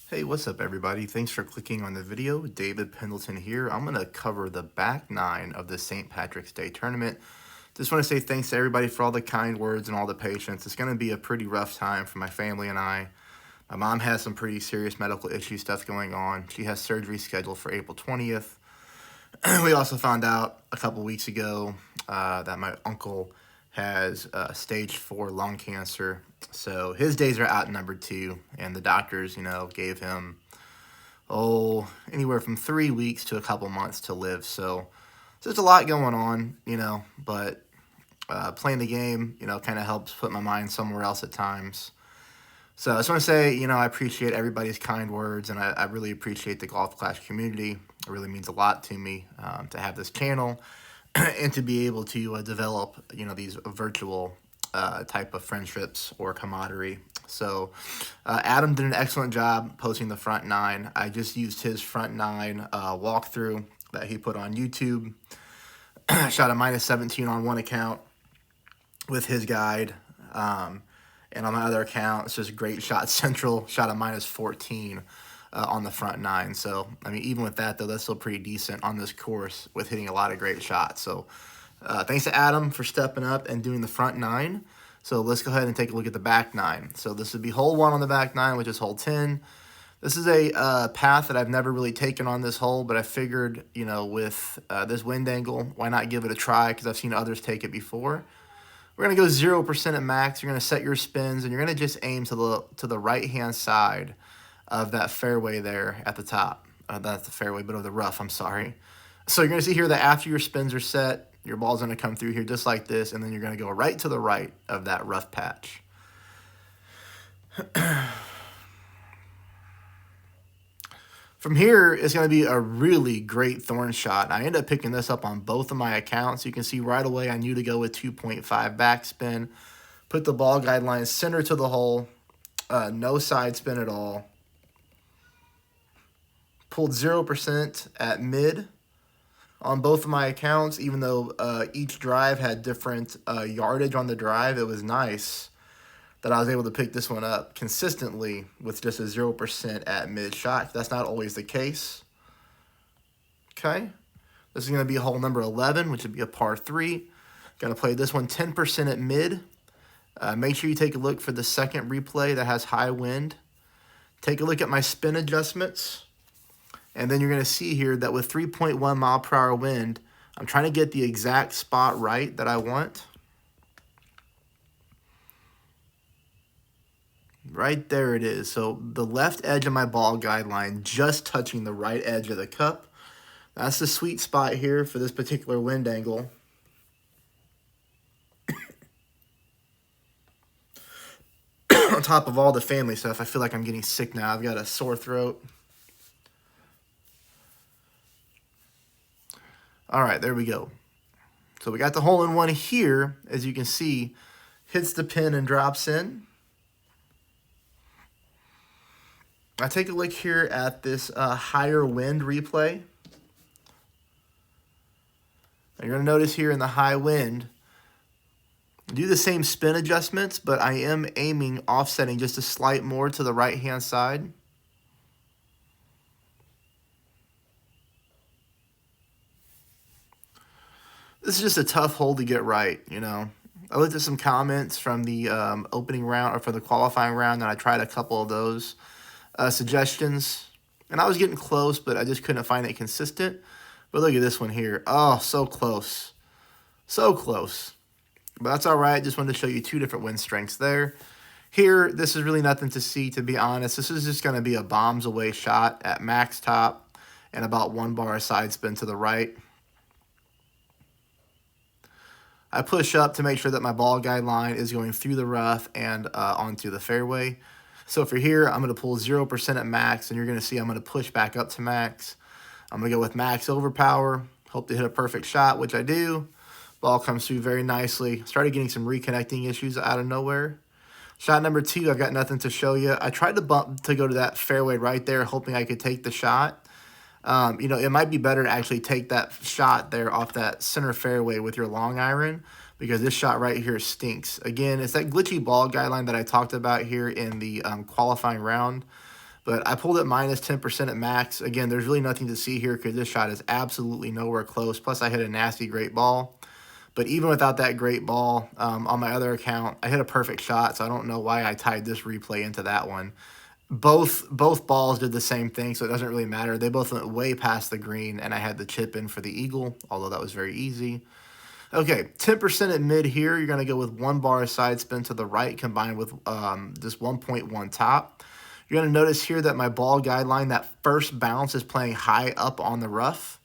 Hey, what's up everybody? Thanks for clicking on the video. David Pendleton here. I'm going to cover the back nine of the St. Patrick's Day tournament. Just want to say thanks to everybody for all the kind words and all the patience. It's going to be a pretty rough time for my family and I. My mom has some pretty serious medical issue stuff going on. She has surgery scheduled for April 20th. We also found out a couple weeks ago that my uncle has stage 4 lung cancer. So his days are outnumbered too, and the doctors, gave him anywhere from 3 weeks to a couple months to live. So there's a lot going on, but playing the game, kind of helps put my mind somewhere else at times. So I just want to say, I appreciate everybody's kind words, and I really appreciate the Golf Clash community. It really means a lot to me to have this channel and to be able to develop, these virtual type of friendships or camaraderie. So Adam did an excellent job posting the front nine. I just used his front nine walkthrough that he put on YouTube. Shot a -17 on one account with his guide. And on my other account, it's just Great Shot Central, shot a -14 on the front nine. So, I mean, even with that, though, that's still pretty decent on this course with hitting a lot of great shots. So, thanks to Adam for stepping up and doing the front nine. So, let's go ahead and take a look at the back nine. So, this would be hole 1 on the back nine, which is hole 10. This is a path that I've never really taken on this hole, but I figured, with this wind angle, why not give it a try, because I've seen others take it before. We're going to go 0% at max. You're going to set your spins, and you're going to just aim to the right-hand side of that fairway there at the top. Not the fairway, but of the rough, I'm sorry. So you're going to see here that after your spins are set, your ball's going to come through here just like this, and then you're going to go right to the right of that rough patch. From here, it's going to be a really great thorn shot. I ended up picking this up on both of my accounts. You can see right away I knew to go with 2.5 backspin. Put the ball guideline center to the hole. No side spin at all. Pulled 0% at mid on both of my accounts. Even though each drive had different yardage on the drive, it was nice that I was able to pick this one up consistently with just a 0% at mid shot. That's not always the case. Okay. This is going to be hole number 11, which would be a par 3. Going to play this one 10% at mid. Make sure you take a look for the second replay that has high wind. Take a look at my spin adjustments. And then you're going to see here that with 3.1 mile per hour wind, I'm trying to get the exact spot right that I want. Right there it is. So the left edge of my ball guideline just touching the right edge of the cup. That's the sweet spot here for this particular wind angle. On top of all the family stuff, I feel like I'm getting sick now. I've got a sore throat. All right, there we go. So we got the hole in one here, as you can see, hits the pin and drops in. I take a look here at this higher wind replay. You're going to notice here in the high wind, do the same spin adjustments, but I am aiming offsetting just a slight more to the right-hand side. This is just a tough hole to get right, I looked at some comments from the opening round or for the qualifying round, and I tried a couple of those suggestions, and I was getting close, but I just couldn't find it consistent. But look at this one here. Oh, so close. So close. But that's all right. Just wanted to show you 2 different wind strengths there. Here, this is really nothing to see, to be honest. This is just going to be a bombs away shot at max top and about 1 bar of side spin to the right. I push up to make sure that my ball guideline is going through the rough and onto the fairway. So for here, I'm going to pull 0% at max, and you're going to see I'm going to push back up to max. I'm going to go with max overpower. Hope to hit a perfect shot, which I do. Ball comes through very nicely. Started getting some reconnecting issues out of nowhere. Shot number 2, I've got nothing to show you. I tried to bump to go to that fairway right there, hoping I could take the shot. It might be better to actually take that shot there off that center fairway with your long iron, because this shot right here stinks. Again, it's that glitchy ball guideline that I talked about here in the qualifying round. But I pulled it minus 10% at max. Again, there's really nothing to see here because this shot is absolutely nowhere close. Plus, I hit a nasty great ball. But even without that great ball, on my other account, I hit a perfect shot, so I don't know why I tied this replay into that one. Both balls did the same thing, so it doesn't really matter. They both went way past the green, and I had the chip in for the eagle, although that was very easy. Okay, 10% at mid here. You're going to go with 1 bar side spin to the right combined with just 1.1 top. You're going to notice here that my ball guideline, that first bounce is playing high up on the rough.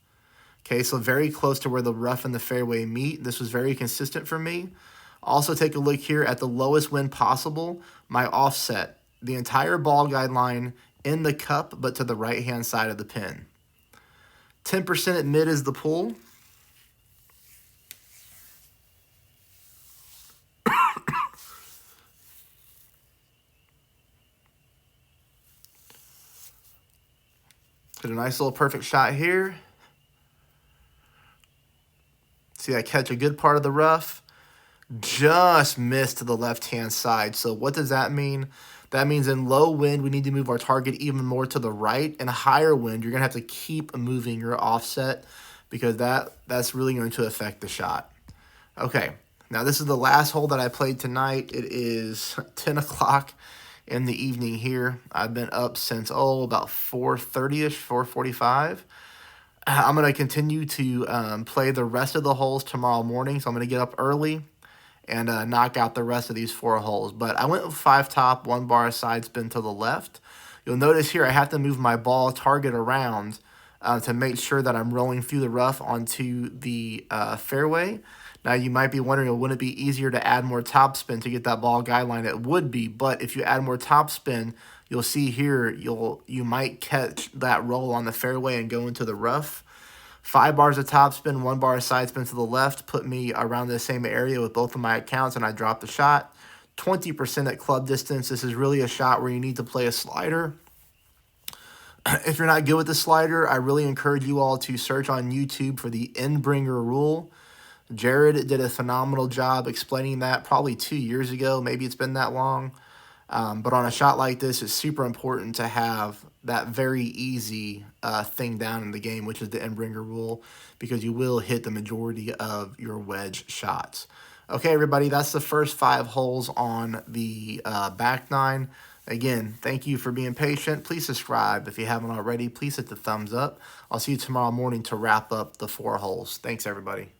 Okay, so very close to where the rough and the fairway meet. This was very consistent for me. Also take a look here at the lowest wind possible, my offset. The entire ball guideline in the cup, but to the right-hand side of the pin. 10% at mid is the pull. Hit a nice little perfect shot here. See, I catch a good part of the rough. Just missed to the left-hand side. So what does that mean? That means in low wind, we need to move our target even more to the right. In higher wind, you're going to have to keep moving your offset because that's really going to affect the shot. Okay, now this is the last hole that I played tonight. It is 10 o'clock in the evening here. I've been up since, about 4:30-ish, 4:45. I'm going to continue to play the rest of the holes tomorrow morning, so I'm going to get up early and knock out the rest of these 4 holes. But I went with 5 top, 1 bar side spin to the left. You'll notice here I have to move my ball target around to make sure that I'm rolling through the rough onto the fairway. Now you might be wondering, wouldn't it be easier to add more topspin to get that ball guideline? It would be, but if you add more topspin, you'll see here you might catch that roll on the fairway and go into the rough. 5 bars of topspin, 1 bar of side spin to the left put me around the same area with both of my accounts, and I dropped the shot. 20% at club distance. This is really a shot where you need to play a slider. If you're not good with the slider, I really encourage you all to search on YouTube for the end-bringer rule. Jared did a phenomenal job explaining that probably 2 years ago. Maybe it's been that long. But on a shot like this, it's super important to have that very easy thing down in the game, which is the end-bringer rule, because you will hit the majority of your wedge shots. Okay, everybody, that's the first 5 holes on the back 9. Again, thank you for being patient. Please subscribe if you haven't already. Please hit the thumbs up. I'll see you tomorrow morning to wrap up the 4 holes. Thanks, everybody.